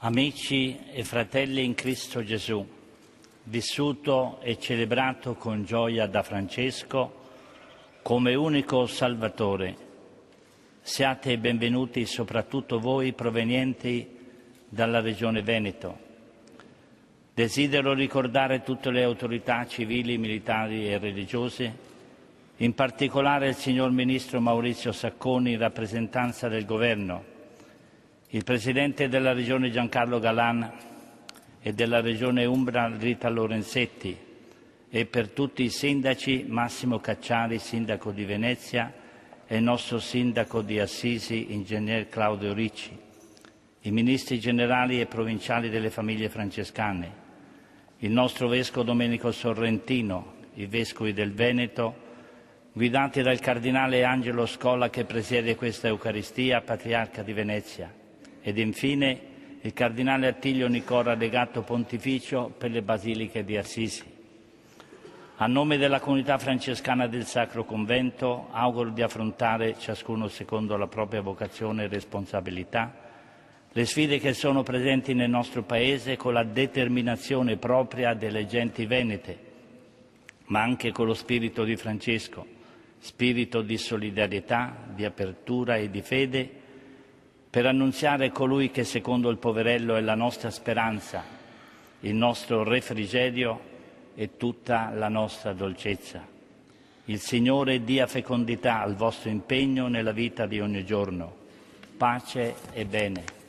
Amici e fratelli in Cristo Gesù, vissuto e celebrato con gioia da Francesco come unico Salvatore, siate benvenuti soprattutto voi provenienti dalla Regione Veneto. Desidero ricordare tutte le autorità civili, militari e religiose, in particolare il signor Ministro Maurizio Sacconi in rappresentanza del Governo, il Presidente della Regione Giancarlo Galan e della Regione Umbra Rita Lorenzetti e per tutti i sindaci Massimo Cacciari, Sindaco di Venezia, e il nostro Sindaco di Assisi, Ingegner Claudio Ricci, i Ministri generali e provinciali delle famiglie francescane, il nostro Vescovo Domenico Sorrentino, i Vescovi del Veneto, guidati dal Cardinale Angelo Scola che presiede questa Eucaristia, Patriarca di Venezia, ed infine il Cardinale Attilio Nicola, Legato Pontificio per le Basiliche di Assisi. A nome della comunità francescana del Sacro Convento auguro di affrontare, ciascuno secondo la propria vocazione e responsabilità, le sfide che sono presenti nel nostro Paese con la determinazione propria delle genti venete, ma anche con lo spirito di Francesco, spirito di solidarietà, di apertura e di fede, per annunziare colui che secondo il poverello è la nostra speranza, il nostro refrigerio e tutta la nostra dolcezza. Il Signore dia fecondità al vostro impegno nella vita di ogni giorno. Pace e bene.